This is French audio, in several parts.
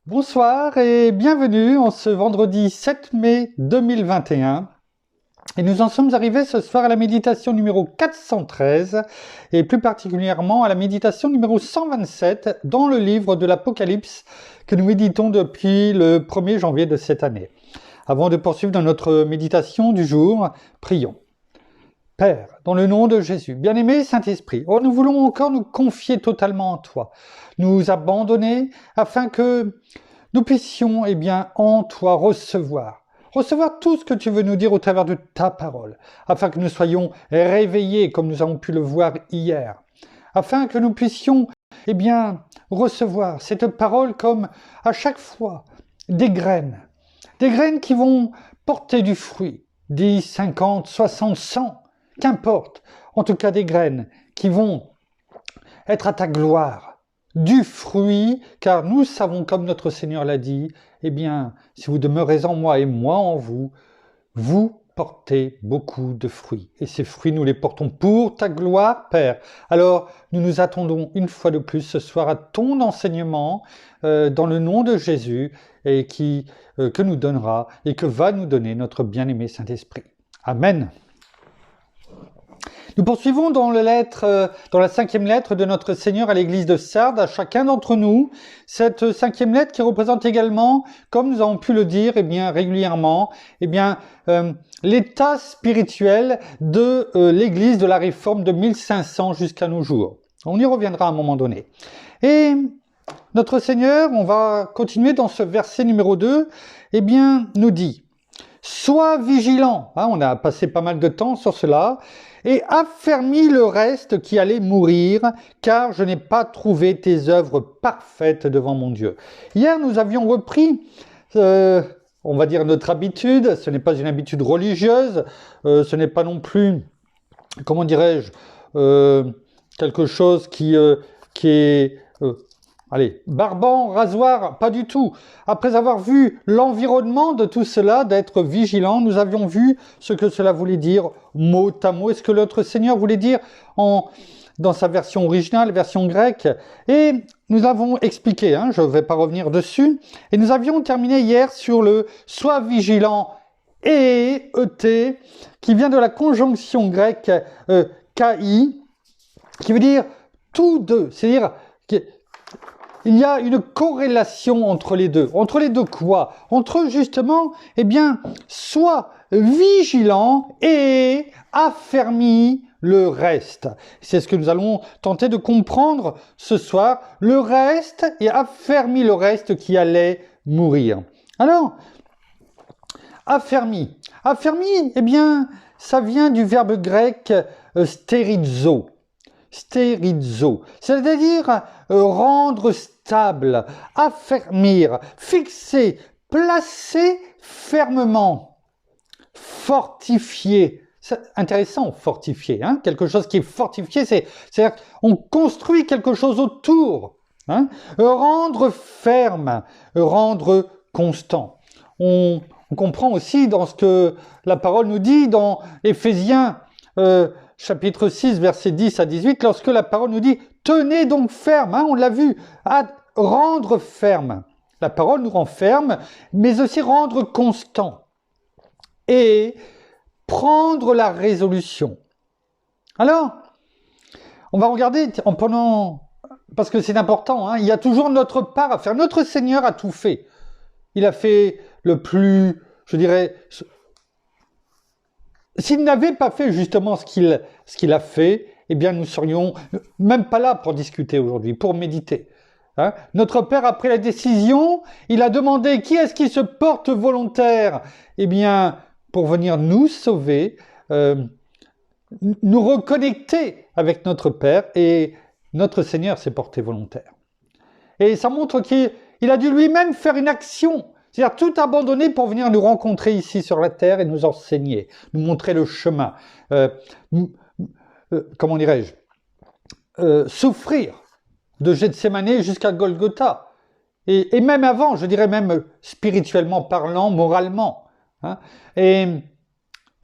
Bonsoir et bienvenue en ce vendredi 7 mai 2021. Et nous en sommes arrivés ce soir à la méditation numéro 413 et plus particulièrement à la méditation numéro 127 dans le livre de l'Apocalypse que nous méditons depuis le 1er janvier de cette année. Avant de poursuivre dans notre méditation du jour, prions. Père, dans le nom de Jésus, bien-aimé Saint-Esprit, nous voulons encore nous confier totalement en toi, nous abandonner afin que nous puissions, en toi recevoir tout ce que tu veux nous dire au travers de ta parole, afin que nous soyons réveillés comme nous avons pu le voir hier, afin que nous puissions, recevoir cette parole comme à chaque fois des graines qui vont porter du fruit, 10, 50, 60, 100, qu'importe, en tout cas des graines qui vont être à ta gloire, du fruit, car nous savons, comme notre Seigneur l'a dit, si vous demeurez en moi et moi en vous, vous portez beaucoup de fruits. Et ces fruits, nous les portons pour ta gloire, Père. Alors, nous nous attendons une fois de plus ce soir à ton enseignement dans le nom de Jésus et que nous donnera et que va nous donner notre bien-aimé Saint-Esprit. Amen. Nous poursuivons dans la 5e lettre de notre Seigneur à l'église de Sardes, à chacun d'entre nous. Cette 5e lettre qui représente également, comme nous avons pu le dire régulièrement, l'état spirituel de l'église de la Réforme de 1500 jusqu'à nos jours. On y reviendra à un moment donné. Et notre Seigneur, on va continuer dans ce verset numéro 2, nous dit « Sois vigilant ». On a passé pas mal de temps sur cela. Et affermis le reste qui allait mourir, car je n'ai pas trouvé tes œuvres parfaites devant mon Dieu. Hier, nous avions repris, on va dire, notre habitude. Ce n'est pas une habitude religieuse, ce n'est pas non plus, quelque chose qui est... barbant, rasoir, pas du tout. Après avoir vu l'environnement de tout cela, d'être vigilant, nous avions vu ce que cela voulait dire mot à mot, et ce que notre Seigneur voulait dire dans sa version originale, version grecque. Et nous avons expliqué, je ne vais pas revenir dessus, et nous avions terminé hier sur le « sois vigilant » et ET, qui vient de la conjonction grecque kai, qui veut dire « tous deux », c'est-à-dire... Il y a une corrélation entre les deux. Entre les deux quoi? Entre justement, sois vigilant et affermis le reste. C'est ce que nous allons tenter de comprendre ce soir. Le reste et affermis le reste qui allait mourir. Alors, affermi. Affermi, ça vient du verbe grec stérizo. Stérizo, c'est-à-dire rendre stable, affermir, fixer, placer fermement, fortifier. C'est intéressant, fortifier, quelque chose qui est fortifié, c'est-à-dire qu'on construit quelque chose autour, rendre ferme, rendre constant. On comprend aussi dans ce que la parole nous dit dans Éphésiens chapitre 6, versets 10 à 18, lorsque la parole nous dit « Tenez donc ferme », on l'a vu, à rendre ferme. La parole nous rend ferme, mais aussi rendre constant. Et prendre la résolution. Alors, on va regarder parce que c'est important, il y a toujours notre part à faire. Notre Seigneur a tout fait. Il a fait le plus, s'il n'avait pas fait justement ce qu'il a fait, nous serions même pas là pour discuter aujourd'hui, pour méditer. Notre Père a pris la décision, il a demandé qui est-ce qui se porte volontaire, pour venir nous sauver, nous reconnecter avec notre Père, et notre Seigneur s'est porté volontaire. Et ça montre qu'il a dû lui-même faire une action. C'est-à-dire tout abandonner pour venir nous rencontrer ici sur la terre et nous enseigner, nous montrer le chemin. Souffrir de Gethsémanée jusqu'à Golgotha. Et même avant, je dirais même spirituellement parlant, moralement. Et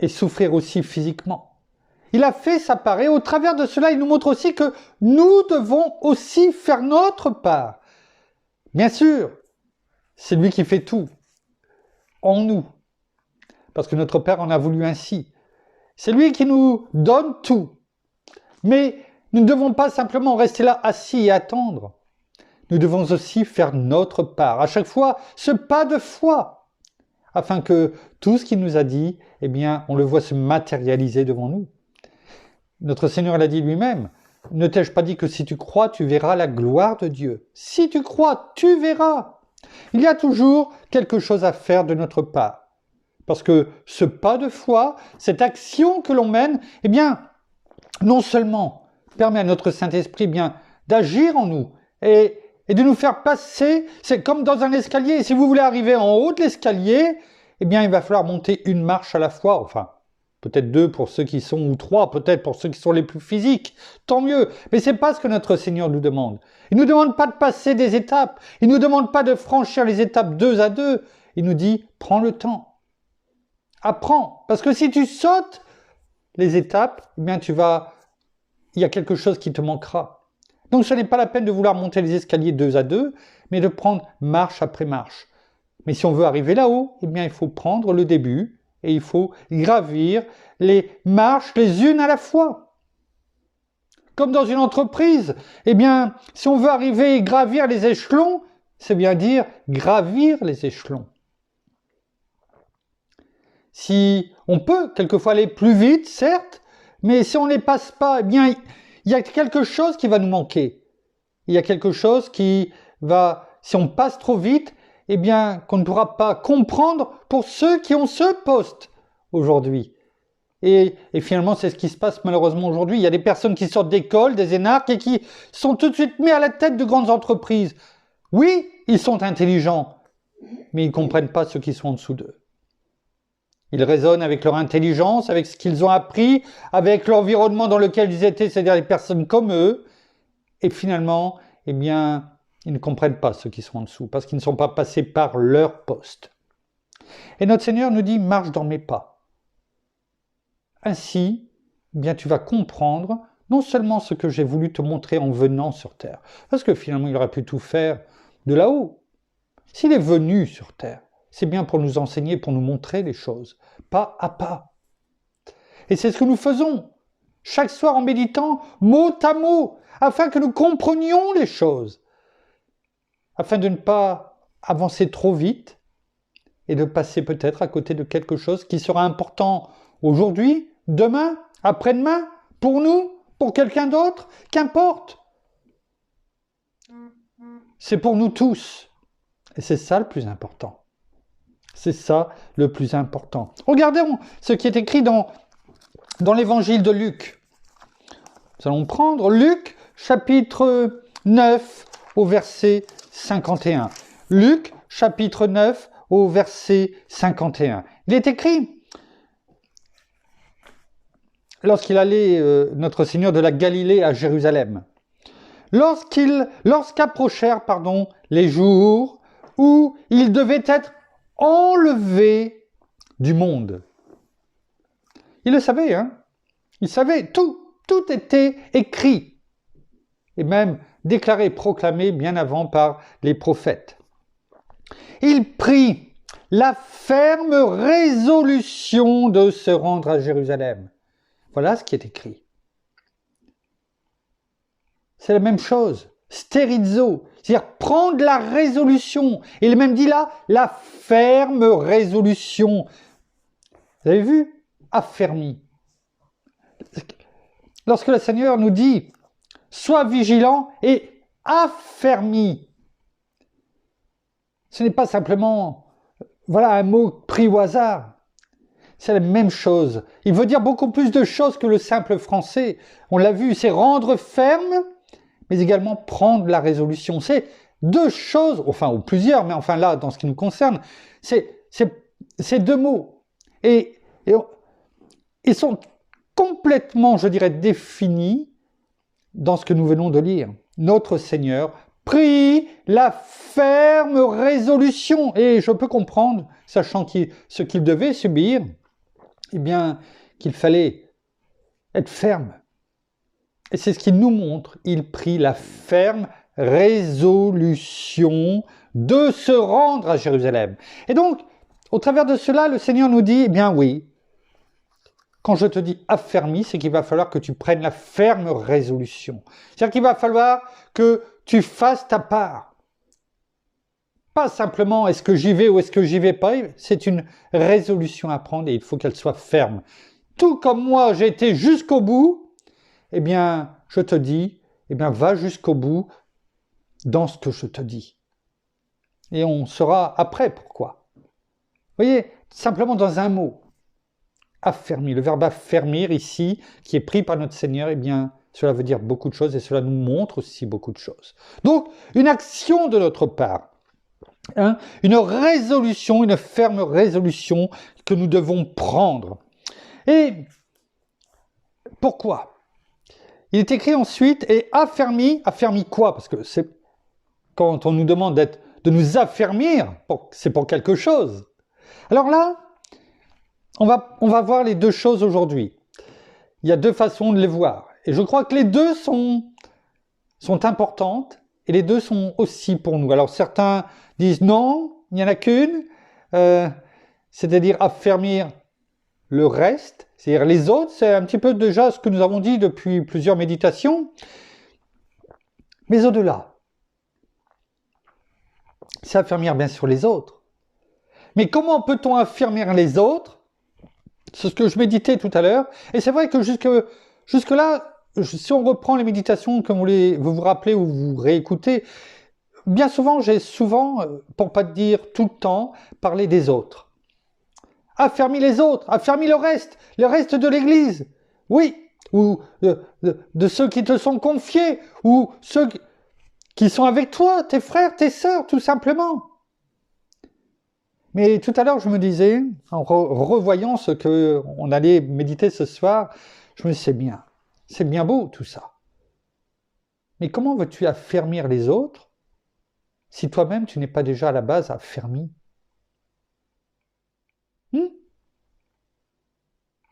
souffrir aussi physiquement. Il a fait sa part. Et au travers de cela, il nous montre aussi que nous devons aussi faire notre part. Bien sûr, C'est lui qui fait tout en nous, parce que notre Père en a voulu ainsi. C'est lui qui nous donne tout. Mais nous ne devons pas simplement rester là assis et attendre. Nous devons aussi faire notre part. À chaque fois, ce pas de foi, afin que tout ce qu'il nous a dit, eh bien, on le voit se matérialiser devant nous. Notre Seigneur l'a dit lui-même. Ne t'ai-je pas dit que si tu crois, tu verras la gloire de Dieu? Si tu crois, tu verras. Il y a toujours quelque chose à faire de notre part. Parce que ce pas de foi, cette action que l'on mène, eh bien, non seulement permet à notre Saint-Esprit eh bien d'agir en nous et de nous faire passer, c'est comme dans un escalier. Si vous voulez arriver en haut de l'escalier, eh bien, il va falloir monter une marche à la fois, enfin, peut-être 2 pour ceux qui sont, ou 3 peut-être pour ceux qui sont les plus physiques, tant mieux. Mais c'est pas ce que notre Seigneur nous demande. Il nous demande pas de passer des étapes, il nous demande pas de franchir les étapes 2 à 2. Il nous dit, prends le temps. Apprends, parce que si tu sautes les étapes, eh bien il y a quelque chose qui te manquera. Donc ce n'est pas la peine de vouloir monter les escaliers 2 à 2, mais de prendre marche après marche. Mais si on veut arriver là-haut, eh bien il faut prendre le début et il faut gravir les marches les unes à la fois. Comme dans une entreprise, eh bien si on veut arriver et gravir les échelons, c'est bien dire gravir les échelons. Si on peut quelquefois aller plus vite, certes, mais si on ne les passe pas, eh bien, il y a quelque chose qui va nous manquer. Il y a quelque chose qui va, si on passe trop vite, eh bien, qu'on ne pourra pas comprendre pour ceux qui ont ce poste aujourd'hui. Et finalement, c'est ce qui se passe malheureusement aujourd'hui. Il y a des personnes qui sortent d'école, des énarques, et qui sont tout de suite mis à la tête de grandes entreprises. Oui, ils sont intelligents, mais ils ne comprennent pas ceux qui sont en dessous d'eux. Ils raisonnent avec leur intelligence, avec ce qu'ils ont appris, avec l'environnement dans lequel ils étaient, c'est-à-dire les personnes comme eux. Et finalement, eh bien, ils ne comprennent pas ceux qui sont en dessous, parce qu'ils ne sont pas passés par leur poste. Et notre Seigneur nous dit, marche dans mes pas. Ainsi, eh bien, tu vas comprendre non seulement ce que j'ai voulu te montrer en venant sur terre, parce que finalement, il aurait pu tout faire de là-haut. S'il est venu sur terre, c'est bien pour nous enseigner, pour nous montrer les choses, pas à pas. Et c'est ce que nous faisons, chaque soir en méditant, mot à mot, afin que nous comprenions les choses, afin de ne pas avancer trop vite et de passer peut-être à côté de quelque chose qui sera important aujourd'hui, demain, après-demain, pour nous, pour quelqu'un d'autre, qu'importe. C'est pour nous tous. Et c'est ça le plus important. C'est ça le plus important. Regardons ce qui est écrit dans l'évangile de Luc. Nous allons prendre Luc, chapitre 9, au verset 51. Luc, chapitre 9, au verset 51. Il est écrit, lorsqu'il allait, notre Seigneur de la Galilée à Jérusalem, lorsqu'approchèrent, les jours où il devait être enlevé du monde. Il le savait, hein? Il savait, tout était écrit et même déclaré, proclamé bien avant par les prophètes. Il prit la ferme résolution de se rendre à Jérusalem. Voilà ce qui est écrit. C'est la même chose. Sterizo, c'est-à-dire prendre la résolution. Il est même dit là, la ferme résolution. Vous avez vu? Affermi. Lorsque le Seigneur nous dit, sois vigilant et affermi, ce n'est pas simplement, un mot pris au hasard. C'est la même chose. Il veut dire beaucoup plus de choses que le simple français. On l'a vu, c'est rendre ferme, mais également prendre la résolution. C'est deux choses, ou plusieurs, mais là, dans ce qui nous concerne, c'est deux mots. Et ils sont complètement, définis dans ce que nous venons de lire. Notre Seigneur prit la ferme résolution. Et je peux comprendre, sachant ce qu'il devait subir, qu'il fallait être ferme. Et c'est ce qu'il nous montre. Il prit la ferme résolution de se rendre à Jérusalem. Et donc, au travers de cela, le Seigneur nous dit, eh bien oui, quand je te dis affermi, c'est qu'il va falloir que tu prennes la ferme résolution. C'est-à-dire qu'il va falloir que tu fasses ta part. Pas simplement est-ce que j'y vais ou est-ce que j'y vais pas, c'est une résolution à prendre et il faut qu'elle soit ferme. Tout comme moi, j'ai été jusqu'au bout, eh bien, je te dis, eh bien, va jusqu'au bout dans ce que je te dis. Et on saura après pourquoi. Vous voyez, simplement dans un mot, affermir. Le verbe affermir ici, qui est pris par notre Seigneur, eh bien, cela veut dire beaucoup de choses et cela nous montre aussi beaucoup de choses. Donc, une action de notre part. Une résolution, une ferme résolution que nous devons prendre. Et pourquoi ? Il est écrit ensuite, et affermi quoi ? Parce que c'est quand on nous demande de nous affermir, c'est pour quelque chose. Alors là, on va voir les deux choses aujourd'hui. Il y a deux façons de les voir. Et je crois que les deux sont importantes et les deux sont aussi pour nous. Alors certains disent non, il n'y en a qu'une, c'est-à-dire affermir le reste, c'est-à-dire les autres, c'est un petit peu déjà ce que nous avons dit depuis plusieurs méditations. Mais au-delà, c'est affermir bien sûr les autres. Mais comment peut-on affermir les autres ? C'est ce que je méditais tout à l'heure. Et c'est vrai que jusque-là, si on reprend les méditations, comme vous vous rappelez ou vous réécoutez, bien souvent, pour pas dire tout le temps, parlé des autres. Affermis les autres, affermis le reste de l'Église. Oui, ou de ceux qui te sont confiés, ou ceux qui sont avec toi, tes frères, tes sœurs, tout simplement. Mais tout à l'heure, je me disais, en revoyant ce qu'on allait méditer ce soir, je me disais, c'est bien beau tout ça. Mais comment veux-tu affermir les autres si toi-même tu n'es pas déjà à la base affermi ?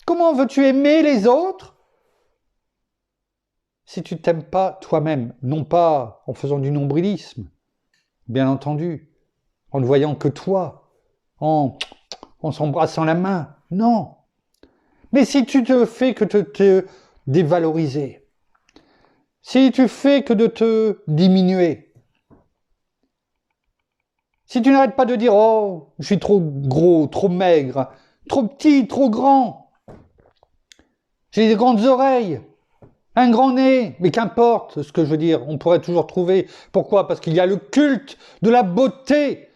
Comment veux-tu aimer les autres si tu ne t'aimes pas toi-même ? Non pas en faisant du nombrilisme, bien entendu, en ne voyant que toi, en s'embrassant la main, non. Mais si tu te fais que de te dévaloriser, si tu fais que de te diminuer, si tu n'arrêtes pas de dire « Oh, je suis trop gros, trop maigre, trop petit, trop grand, j'ai des grandes oreilles, un grand nez », mais qu'importe ce que je veux dire, on pourrait toujours trouver. Pourquoi ? Parce qu'il y a le culte de la beauté.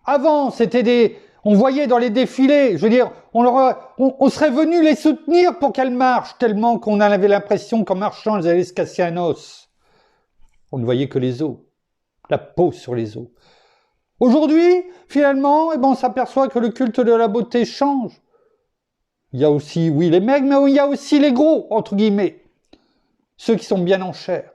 Avant, on voyait dans les défilés, je veux dire, on serait venu les soutenir pour qu'elles marchent, tellement qu'on avait l'impression qu'en marchant, elles allaient se casser un os. On ne voyait que les os, la peau sur les os. Aujourd'hui, finalement, on s'aperçoit que le culte de la beauté change. Il y a aussi, oui, les maigres, mais il y a aussi les gros, entre guillemets. Ceux qui sont bien en chair.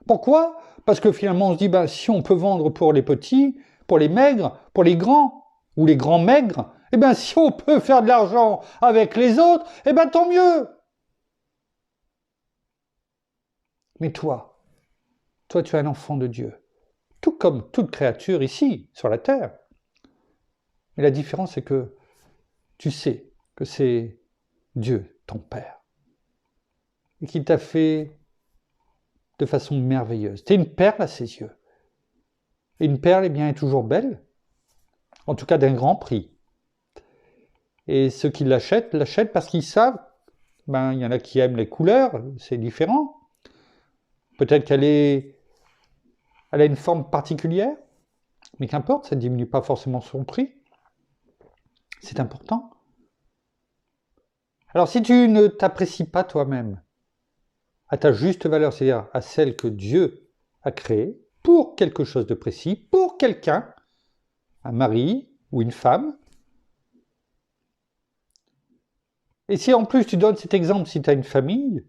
Pourquoi ? Parce que finalement, on se dit, si on peut vendre pour les petits, pour les maigres, pour les grands, ou les grands maigres, si on peut faire de l'argent avec les autres, tant mieux. Mais toi, tu es un enfant de Dieu, tout comme toute créature ici, sur la terre. Mais la différence, c'est que tu sais que c'est Dieu, ton Père, et qu'il t'a fait de façon merveilleuse. Tu es une perle à ses yeux. Et une perle, est toujours belle, en tout cas d'un grand prix. Et ceux qui l'achètent parce qu'ils savent, il y en a qui aiment les couleurs, c'est différent. Peut-être qu'elle a une forme particulière, mais qu'importe, ça ne diminue pas forcément son prix. C'est important. Alors si tu ne t'apprécies pas toi-même à ta juste valeur, c'est-à-dire à celle que Dieu a créée, pour quelque chose de précis, pour quelqu'un, un mari ou une femme, et si en plus tu donnes cet exemple, si tu as une famille,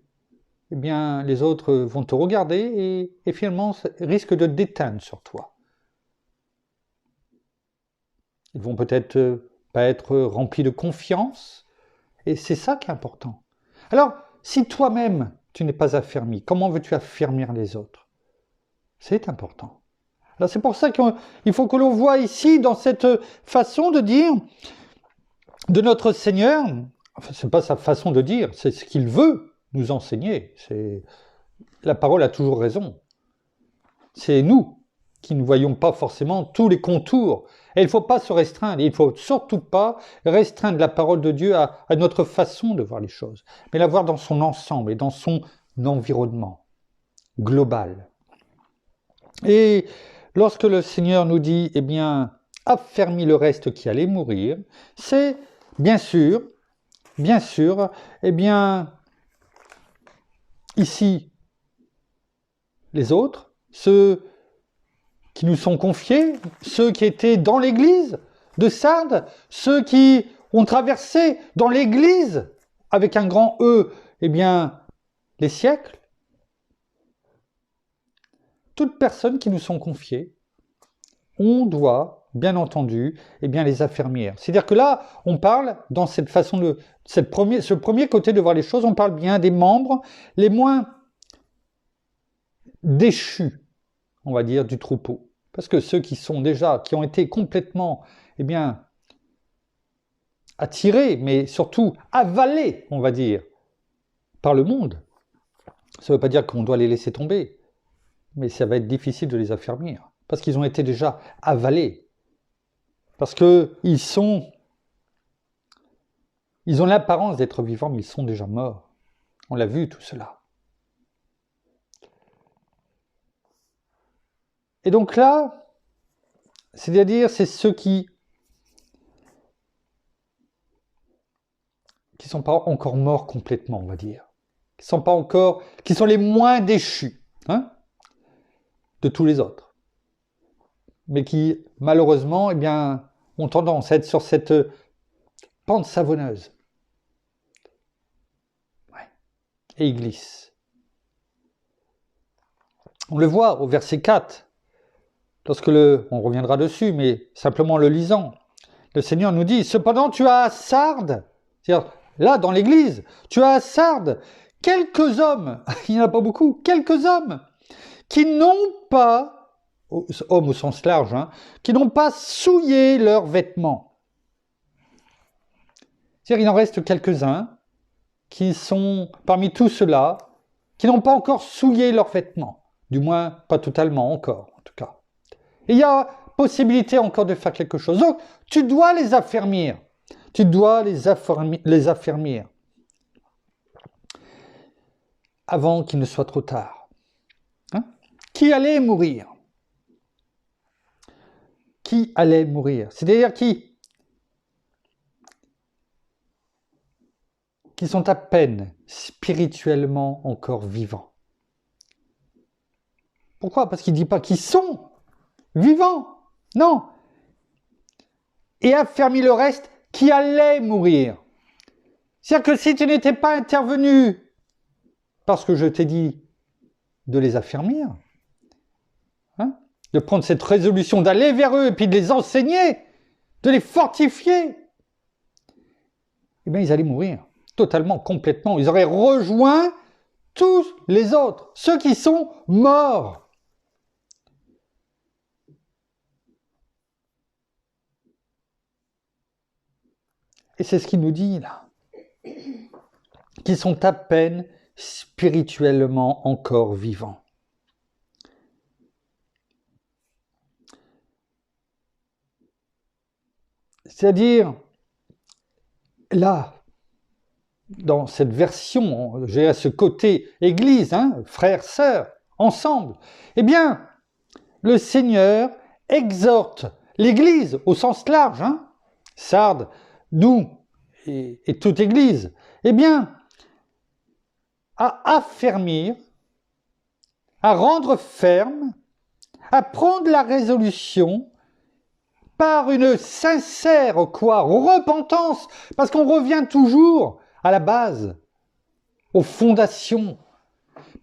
les autres vont te regarder et finalement ça risque de déteindre sur toi. Ils vont peut-être pas être remplis de confiance, et c'est ça qui est important. Alors, si toi-même tu n'es pas affermi, comment veux-tu affermir les autres ? C'est important. Alors c'est pour ça qu'il faut que l'on voit ici, dans cette façon de dire de notre Seigneur, enfin c'est pas sa façon de dire, c'est ce qu'il veut nous enseigner. La parole a toujours raison. C'est nous qui ne voyons pas forcément tous les contours. Et il ne faut pas se restreindre, il ne faut surtout pas restreindre la parole de Dieu à notre façon de voir les choses, mais la voir dans son ensemble et dans son environnement global. Et lorsque le Seigneur nous dit, eh bien, affermis le reste qui allait mourir, c'est bien sûr, eh bien, ici, les autres, ceux qui nous sont confiés, ceux qui étaient dans l'église de Sardes, ceux qui ont traversé dans l'église, avec un grand E, eh bien, les siècles. Toutes personnes qui nous sont confiées, on doit, bien entendu, eh bien, les affermir. C'est-à-dire que là, on parle, dans cette façon de, ce premier côté de voir les choses, on parle bien des membres les moins déchus, on va dire, du troupeau. Parce que ceux qui ont été complètement, eh bien, attirés, mais surtout avalés, on va dire, par le monde, ça ne veut pas dire qu'on doit les laisser tomber, mais ça va être difficile de les affermir, parce qu'ils ont été déjà avalés, parce qu'ils ont l'apparence d'être vivants, mais ils sont déjà morts. On l'a vu tout cela. Et donc là, c'est-à-dire, c'est ceux qui sont pas encore morts complètement, on va dire, qui sont les moins déchus, de tous les autres, mais qui malheureusement, eh bien, ont tendance à être sur cette pente savonneuse, et ils glissent. On le voit au verset 4. On reviendra dessus, mais simplement en le lisant, le Seigneur nous dit, cependant tu as à Sardes, c'est-à-dire là dans l'église, tu as à Sardes quelques hommes, il n'y en a pas beaucoup, quelques hommes, qui n'ont pas, hommes au sens large, qui n'ont pas souillé leurs vêtements. C'est-à-dire il en reste quelques-uns qui sont parmi tous ceux-là, qui n'ont pas encore souillé leurs vêtements, du moins pas totalement encore, en tout cas. Et il y a possibilité encore de faire quelque chose. Donc, tu dois les affermir. Tu dois les affermir avant qu'il ne soit trop tard. Qui allait mourir? Qui allait mourir? C'est-à-dire qui sont à peine spirituellement encore vivants. Pourquoi? Parce qu'il ne dit pas qu'ils sont vivants. Non. Et affermis le reste qui allait mourir. C'est-à-dire que si tu n'étais pas intervenu parce que je t'ai dit de les affermir, de prendre cette résolution d'aller vers eux et puis de les enseigner, de les fortifier, eh bien ils allaient mourir totalement, complètement. Ils auraient rejoint tous les autres, ceux qui sont morts. Et c'est ce qu'il nous dit là, qui sont à peine spirituellement encore vivants. C'est-à-dire, là, dans cette version, j'ai à ce côté église, frères, sœurs, ensemble, eh bien, le Seigneur exhorte l'église au sens large, Sardes, nous et toute église, eh bien, à affermir, à rendre ferme, à prendre la résolution par une sincère repentance, parce qu'on revient toujours à la base, aux fondations,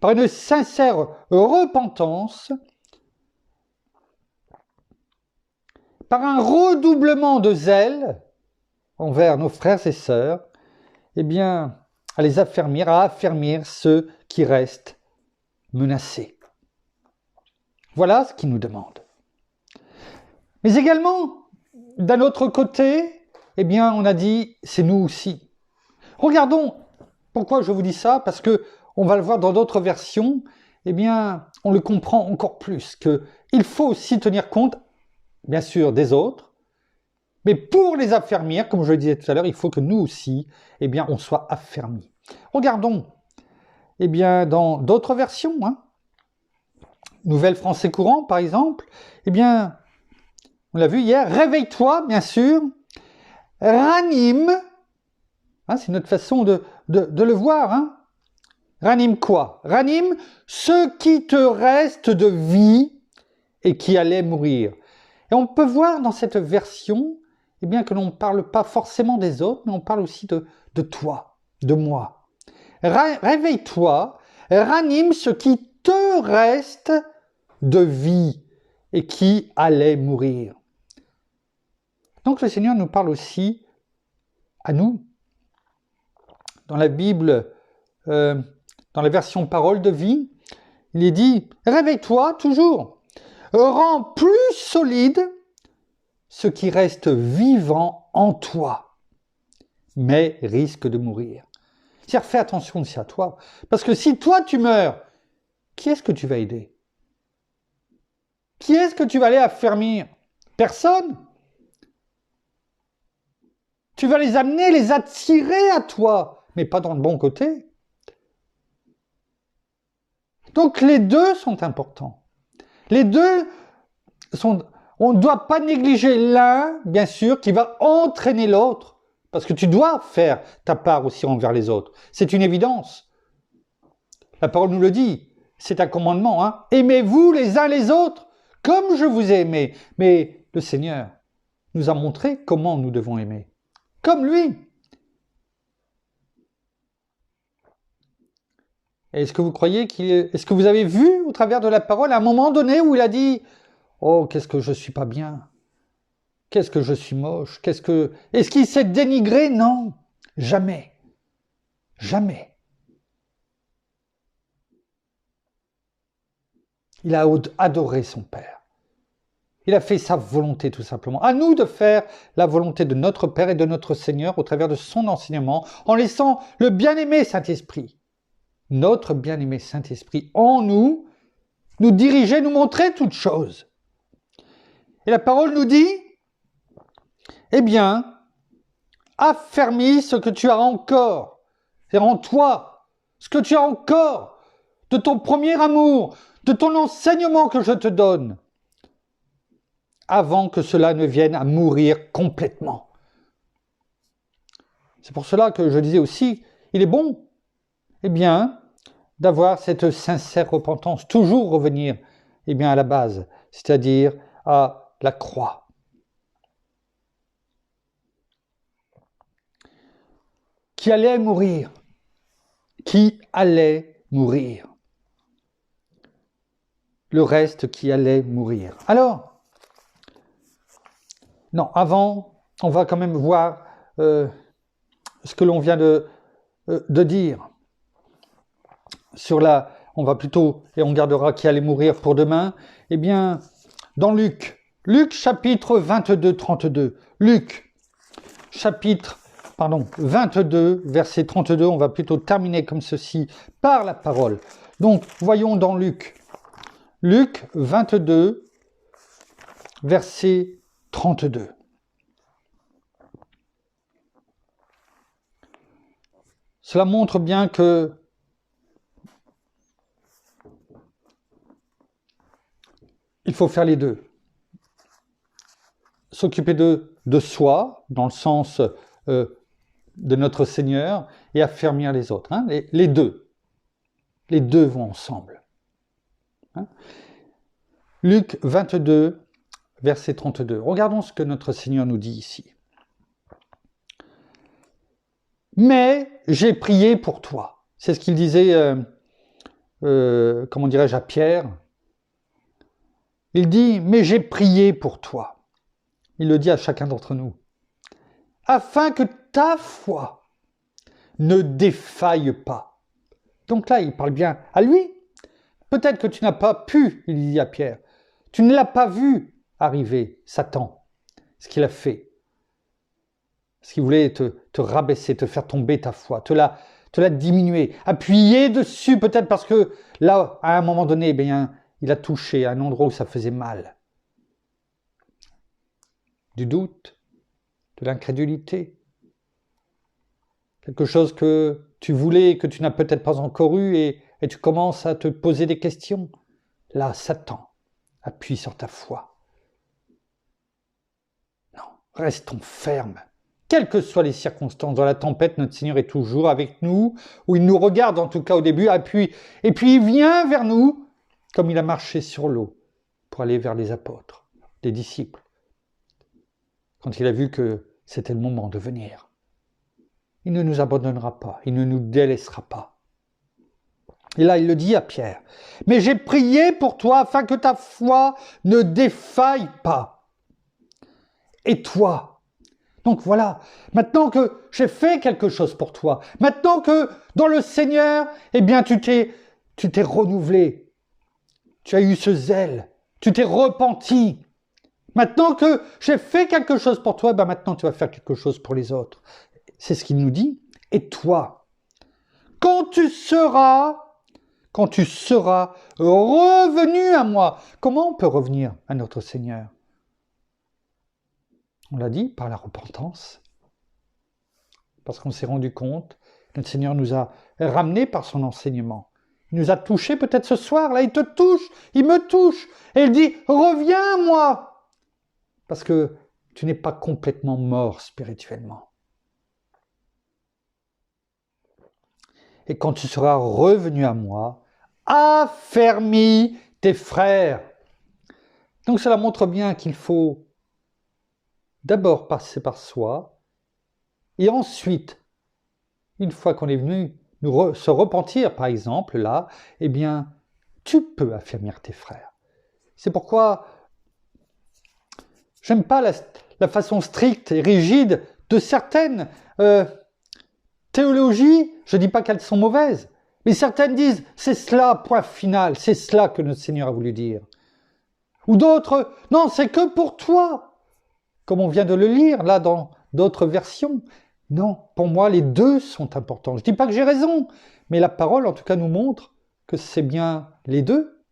par une sincère repentance, par un redoublement de zèle envers nos frères et sœurs, eh bien, à affermir ceux qui restent menacés. Voilà ce qu'il nous demande. Mais également, d'un autre côté, eh bien, on a dit, c'est nous aussi. Regardons, pourquoi je vous dis ça? Parce que on va le voir dans d'autres versions, eh bien, on le comprend encore plus, qu'il faut aussi tenir compte, bien sûr, des autres, mais pour les affermir, comme je le disais tout à l'heure, il faut que nous aussi, eh bien, on soit affermis. Regardons, eh bien, dans d'autres versions, Nouvelle Français courant, par exemple, eh bien, on l'a vu hier, réveille-toi, bien sûr, ranime, c'est notre façon de le voir, ranime quoi? Ranime ce qui te reste de vie et qui allait mourir. Et on peut voir dans cette version, eh bien, que l'on ne parle pas forcément des autres, mais on parle aussi de toi, de moi. Réveille-toi, ranime ce qui te reste de vie et qui allait mourir. Donc le Seigneur nous parle aussi à nous. Dans la Bible, dans la version parole de vie, il est dit « Réveille-toi toujours, rends plus solide ce qui reste vivant en toi, mais risque de mourir. » C'est-à-dire, fais attention aussi à toi, parce que si toi tu meurs, qui est-ce que tu vas aider? Qui est-ce que tu vas aller affermir? Personne. Tu vas les amener, les attirer à toi, mais pas dans le bon côté. Donc les deux sont importants. Les deux sont... On ne doit pas négliger l'un, bien sûr, qui va entraîner l'autre, parce que tu dois faire ta part aussi envers les autres. C'est une évidence. La parole nous le dit, c'est un commandement. Aimez-vous les uns les autres, comme je vous ai aimé. Mais le Seigneur nous a montré comment nous devons aimer. Comme lui. Est-ce que vous croyez est-ce que vous avez vu au travers de la parole à un moment donné où il a dit « Oh, qu'est-ce que je suis pas bien. Qu'est-ce que je suis moche. Est-ce qu'il s'est dénigré? Non. Jamais. Jamais. Il a adoré son Père. Il a fait sa volonté tout simplement. À nous de faire la volonté de notre Père et de notre Seigneur au travers de son enseignement, en laissant le bien-aimé Saint-Esprit, notre bien-aimé Saint-Esprit en nous, nous diriger, nous montrer toutes choses. Et la parole nous dit, eh bien, affermis ce que tu as encore, c'est-à-dire en toi, ce que tu as encore de ton premier amour, de ton enseignement que je te donne, avant que cela ne vienne à mourir complètement. C'est pour cela que je disais aussi, il est bon, eh bien, d'avoir cette sincère repentance, toujours revenir, eh bien, à la base, c'est-à-dire à la croix. Qui allait mourir? Qui allait mourir? Le reste qui allait mourir. Alors, non, avant, on va quand même voir ce que l'on vient de dire. On va plutôt, et on gardera qui allait mourir pour demain, eh bien, dans Luc chapitre 22, 32. Luc chapitre 22, verset 32, on va plutôt terminer comme ceci, par la parole. Donc, voyons dans Luc 22, verset 32. Cela montre bien que il faut faire les deux. S'occuper de soi, dans le sens de notre Seigneur, et affermir les autres. Les deux. Les deux vont ensemble. Luc 22, verset 32. Regardons ce que notre Seigneur nous dit ici. Mais j'ai prié pour toi. C'est ce qu'il disait, comment dirais-je, à Pierre. Il dit, mais j'ai prié pour toi. Il le dit à chacun d'entre nous. Afin que ta foi ne défaille pas. Donc là, il parle bien à lui. Peut-être que tu n'as pas pu, il dit à Pierre, Tu ne l'as pas vu arriver, Satan, ce qu'il a fait. Ce qu'il voulait te rabaisser, te faire tomber ta foi, te la diminuer, appuyer dessus peut-être parce que là, à un moment donné, il a touché à un endroit où ça faisait mal. Du doute, de l'incrédulité. Quelque chose que tu voulais, que tu n'as peut-être pas encore eu et tu commences à te poser des questions. Là, Satan appuie sur ta foi. Non, restons fermes. Quelles que soient les circonstances, dans la tempête, notre Seigneur est toujours avec nous, ou il nous regarde en tout cas au début, et puis il vient vers nous, comme il a marché sur l'eau, pour aller vers les apôtres, les disciples, quand il a vu que c'était le moment de venir. Il ne nous abandonnera pas, il ne nous délaissera pas. Et là, il le dit à Pierre, « Mais j'ai prié pour toi afin que ta foi ne défaille pas. Et toi ?» Donc voilà, maintenant que j'ai fait quelque chose pour toi, maintenant que dans le Seigneur, tu t'es renouvelé, tu as eu ce zèle, tu t'es repenti. Maintenant que j'ai fait quelque chose pour toi, maintenant tu vas faire quelque chose pour les autres. C'est ce qu'il nous dit. Et toi, quand tu seras revenu à moi, comment on peut revenir à notre Seigneur ? On l'a dit, par la repentance. Parce qu'on s'est rendu compte, notre Seigneur nous a ramenés par son enseignement. Il nous a touchés peut-être ce soir, là il te touche, il me touche. Et il dit, reviens à moi. Parce que tu n'es pas complètement mort spirituellement. Et quand tu seras revenu à moi, affermis tes frères. Donc cela montre bien qu'il faut d'abord passer par soi, et ensuite, une fois qu'on est venu se repentir, par exemple, là, tu peux affermir tes frères. C'est pourquoi j'aime pas la façon stricte et rigide de certaines théologies. Je ne dis pas qu'elles sont mauvaises, mais certaines disent, c'est cela, point final, c'est cela que notre Seigneur a voulu dire. Ou d'autres, non, c'est que pour toi. Comme on vient de le lire, là, dans d'autres versions. Non, pour moi, les deux sont importants. Je ne dis pas que j'ai raison, mais la parole, en tout cas, nous montre que c'est bien les deux.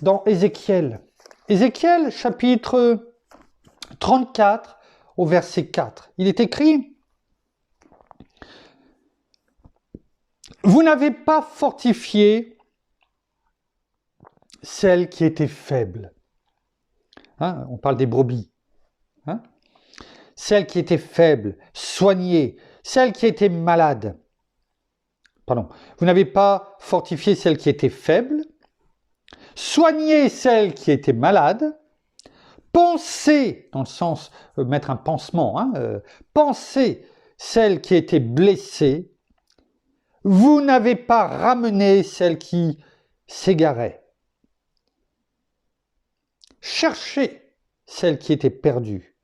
Dans Ézéchiel, chapitre 34, au verset 4, il est écrit « Vous n'avez pas fortifié celle qui était faible. » On parle des brebis. Celle qui était faible, soignée, celle qui était malade. Pardon. Vous n'avez pas fortifié celle qui était faible, soigné celle qui était malade, pensé, dans le sens mettre un pansement, pensé celle qui était blessée, vous n'avez pas ramené celle qui s'égarait. Cherchez celle qui était perdue,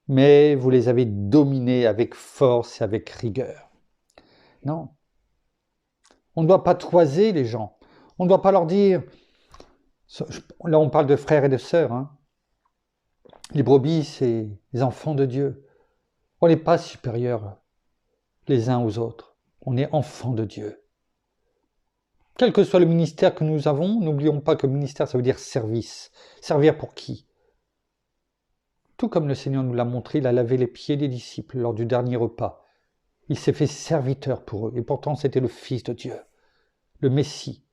mais vous les avez dominées avec force et avec rigueur. Non. On ne doit pas toiser les gens. On ne doit pas leur dire... Là, on parle de frères et de sœurs. Les brebis, c'est les enfants de Dieu. On n'est pas supérieurs les uns aux autres. On est enfants de Dieu. Quel que soit le ministère que nous avons, n'oublions pas que ministère, ça veut dire service. Servir pour qui ? Tout comme le Seigneur nous l'a montré, il a lavé les pieds des disciples lors du dernier repas. Il s'est fait serviteur pour eux. Et pourtant, c'était le Fils de Dieu, le Messie,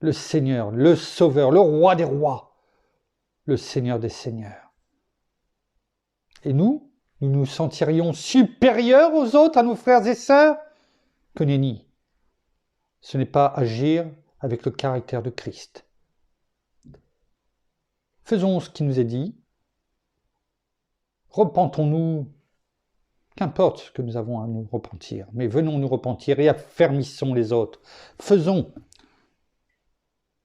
le Seigneur, le Sauveur, le Roi des rois, le Seigneur des seigneurs. Et nous nous sentirions supérieurs aux autres, à nos frères et sœurs ? Que nenni. Ce n'est pas agir avec le caractère de Christ. Faisons ce qui nous est dit. Repentons-nous, qu'importe ce que nous avons à nous repentir, mais venons nous repentir et affermissons les autres. Faisons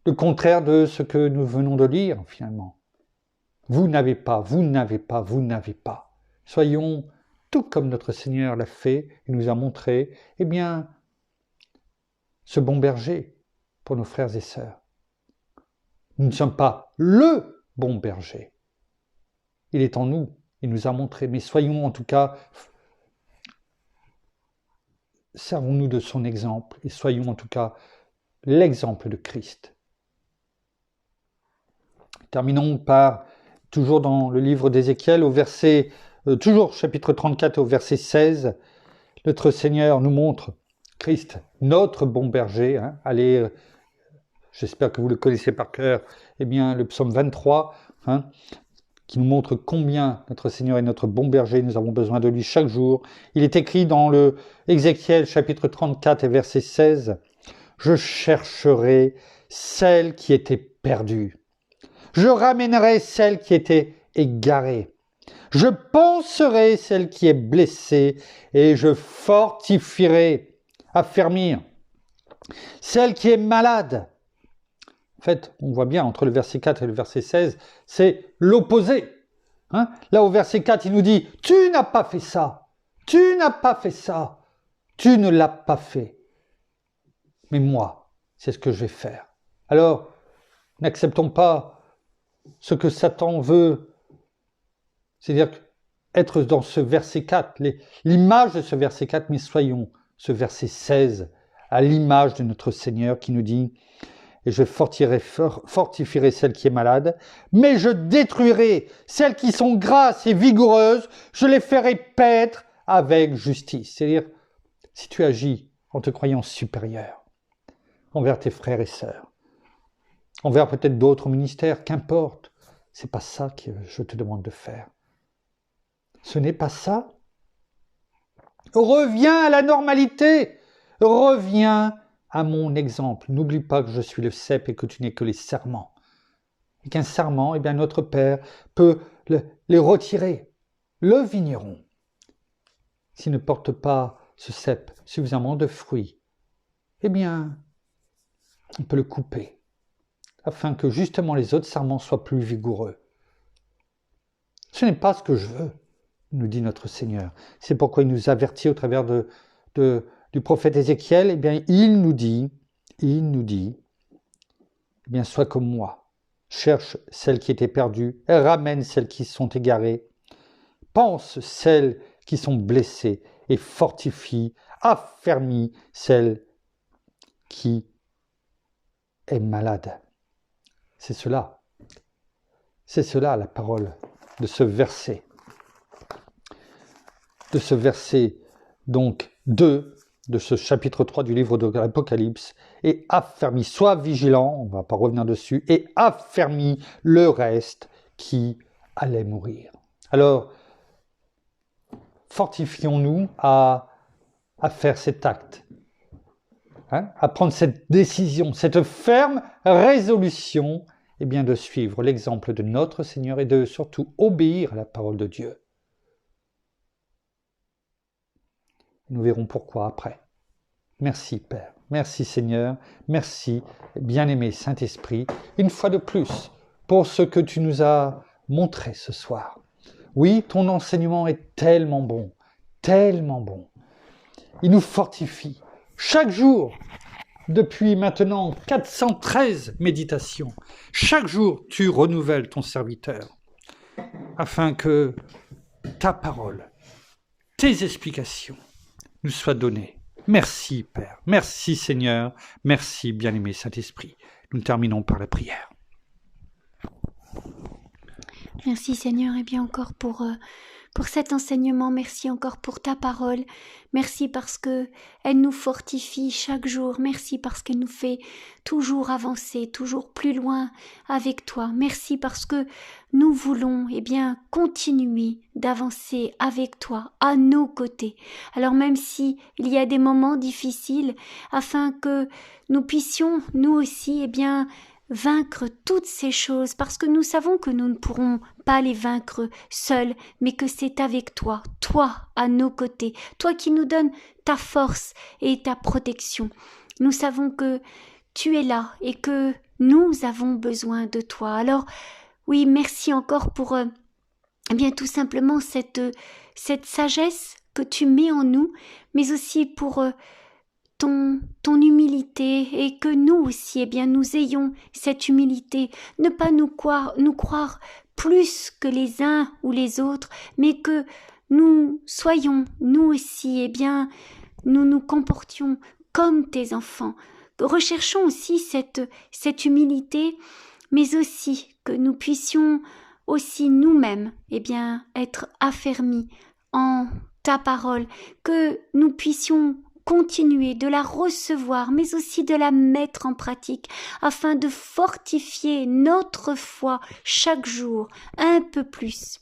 le contraire de ce que nous venons de lire, finalement. Vous n'avez pas, vous n'avez pas, vous n'avez pas. Soyons, tout comme notre Seigneur l'a fait et nous a montré, ce bon berger, pour nos frères et sœurs. Nous ne sommes pas le bon berger. Il est en nous, il nous a montré, mais soyons en tout cas, servons-nous de son exemple et soyons en tout cas l'exemple de Christ. Terminons par, toujours dans le livre d'Ézéchiel, au verset, toujours chapitre 34 au verset 16, notre Seigneur nous montre Christ, notre bon berger. Allez, j'espère que vous le connaissez par cœur, eh bien le psaume 23, qui nous montre combien notre Seigneur est notre bon berger, nous avons besoin de lui chaque jour. Il est écrit dans le Ézéchiel chapitre 34 et verset 16, « Je chercherai celle qui était perdue. Je ramènerai celle qui était égarée. Je panserai celle qui est blessée et je fortifierai, affermir, celle qui est malade. » En fait, on voit bien entre le verset 4 et le verset 16, c'est l'opposé. Là, au verset 4, il nous dit « Tu n'as pas fait ça, tu n'as pas fait ça, tu ne l'as pas fait. Mais moi, c'est ce que je vais faire. » Alors, n'acceptons pas ce que Satan veut, c'est-à-dire être dans ce verset 4, l'image de ce verset 4, mais soyons ce verset 16, à l'image de notre Seigneur qui nous dit « Et je fortifierai celle qui est malade, mais je détruirai celles qui sont grasses et vigoureuses, je les ferai paître avec justice. » C'est-à-dire, si tu agis en te croyant supérieur envers tes frères et sœurs, envers peut-être d'autres ministères, qu'importe, c'est pas ça que je te demande de faire. Ce n'est pas ça. Reviens à la normalité, reviens à mon exemple. N'oublie pas que je suis le cep et que tu n'es que les serments. Et qu'un serment, eh bien notre Père peut les retirer. Le vigneron, s'il ne porte pas ce cep suffisamment de fruits, eh bien, on peut le couper, afin que justement les autres serments soient plus vigoureux. Ce n'est pas ce que je veux, nous dit notre Seigneur. C'est pourquoi il nous avertit au travers du prophète Ézéchiel, eh bien, il nous dit, eh bien, sois comme moi, cherche celles qui étaient perdues, ramène celles qui sont égarées, pense celles qui sont blessées et fortifie, affermis celles qui est malade. C'est cela la parole de ce verset. De ce verset, donc, 2 de ce chapitre 3 du livre de l'Apocalypse, et affermis, sois vigilant, on ne va pas revenir dessus, et affermis le reste qui allait mourir. Alors, fortifions-nous à faire cet acte, à prendre cette décision, cette ferme résolution, eh bien de suivre l'exemple de notre Seigneur et de surtout obéir à la parole de Dieu. Nous verrons pourquoi après. Merci Père, merci Seigneur, merci bien-aimé Saint-Esprit, une fois de plus, pour ce que tu nous as montré ce soir. Oui, ton enseignement est tellement bon, tellement bon. Il nous fortifie chaque jour, depuis maintenant 413 méditations. Chaque jour, tu renouvelles ton serviteur, afin que ta parole, tes explications nous soient données. Merci Père, merci Seigneur, merci bien-aimé Saint-Esprit. Nous terminons par la prière. Merci Seigneur, et bien encore pour cet enseignement, merci encore pour ta parole, merci parce que elle nous fortifie chaque jour, merci parce qu'elle nous fait toujours avancer, toujours plus loin avec toi, merci parce que nous voulons continuer d'avancer avec toi, à nos côtés. Alors même si il y a des moments difficiles, afin que nous puissions nous aussi vaincre toutes ces choses, parce que nous savons que nous ne pourrons pas les vaincre seuls, mais que c'est avec toi, toi à nos côtés, toi qui nous donnes ta force et ta protection. Nous savons que tu es là et que nous avons besoin de toi. Alors oui, merci encore pour tout simplement cette sagesse que tu mets en nous, mais aussi pour ton humilité et que nous aussi, nous ayons cette humilité, ne pas nous croire plus que les uns ou les autres, mais que nous soyons, nous aussi, nous nous comportions comme tes enfants. Recherchons aussi cette humilité, mais aussi que nous puissions aussi nous-mêmes, être affermis en ta parole, que nous puissions continuer de la recevoir, mais aussi de la mettre en pratique, afin de fortifier notre foi chaque jour un peu plus,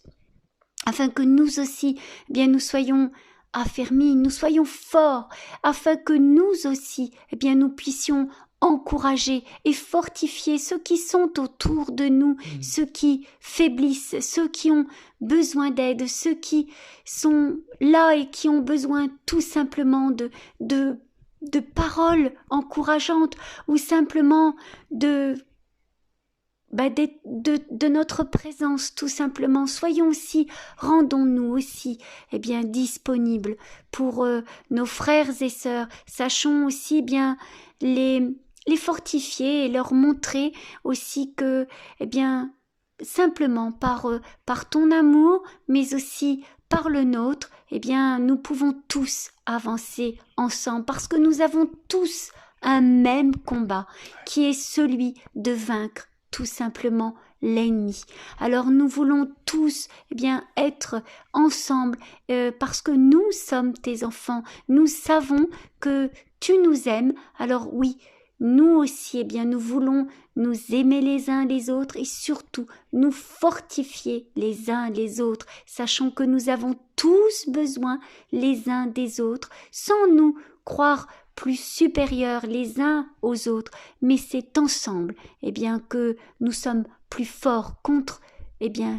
afin que nous aussi, nous soyons affermis, nous soyons forts, afin que nous aussi, nous puissions encourager et fortifier ceux qui sont autour de nous, ceux qui faiblissent, ceux qui ont besoin d'aide, ceux qui sont là et qui ont besoin tout simplement de paroles encourageantes ou simplement de notre présence tout simplement. Soyons aussi, rendons-nous aussi disponibles pour nos frères et sœurs. Sachons aussi les fortifier et leur montrer aussi que simplement par ton amour, mais aussi par le nôtre, nous pouvons tous avancer ensemble, parce que nous avons tous un même combat, qui est celui de vaincre tout simplement l'ennemi. Alors nous voulons tous être ensemble, parce que nous sommes tes enfants. Nous savons que tu nous aimes. Alors oui, nous aussi, nous voulons nous aimer les uns les autres et surtout nous fortifier les uns les autres, sachant que nous avons tous besoin les uns des autres, sans nous croire plus supérieurs les uns aux autres, mais c'est ensemble que nous sommes plus forts contre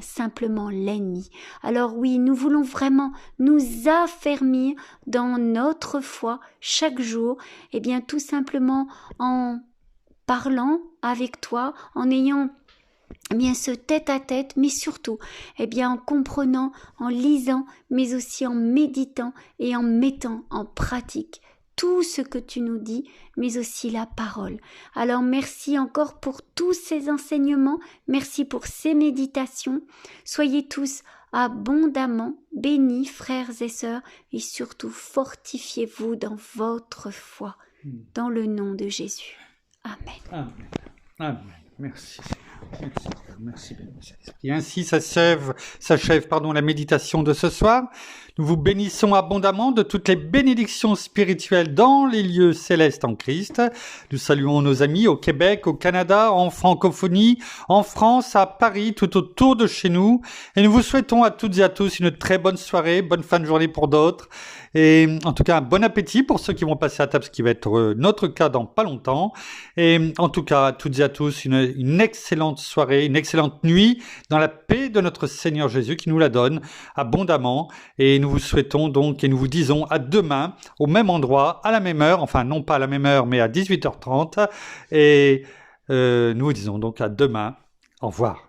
simplement l'ennemi. Alors oui, nous voulons vraiment nous affermir dans notre foi chaque jour, tout simplement en parlant avec toi, en ayant ce tête-à-tête, mais surtout en comprenant, en lisant, mais aussi en méditant et en mettant en pratique tout ce que tu nous dis, mais aussi la parole. Alors merci encore pour tous ces enseignements, merci pour ces méditations. Soyez tous abondamment bénis, frères et sœurs, et surtout fortifiez-vous dans votre foi, dans le nom de Jésus. Amen. Amen. Amen. Merci. Merci. Et ainsi s'achève la méditation de ce soir. Nous vous bénissons abondamment de toutes les bénédictions spirituelles dans les lieux célestes en Christ. Nous saluons nos amis au Québec, au Canada, en francophonie, en France, à Paris, tout autour de chez nous. Et nous vous souhaitons à toutes et à tous une très bonne soirée, bonne fin de journée pour d'autres. Et en tout cas, un bon appétit pour ceux qui vont passer à table, ce qui va être notre cas dans pas longtemps. Et en tout cas, à toutes et à tous, une excellente soirée, une excellente nuit dans la paix de notre Seigneur Jésus qui nous la donne abondamment. Et nous vous souhaitons donc et nous vous disons à demain au même endroit, à la même heure, enfin non pas à la même heure mais à 18h30. Et nous vous disons donc à demain. Au revoir.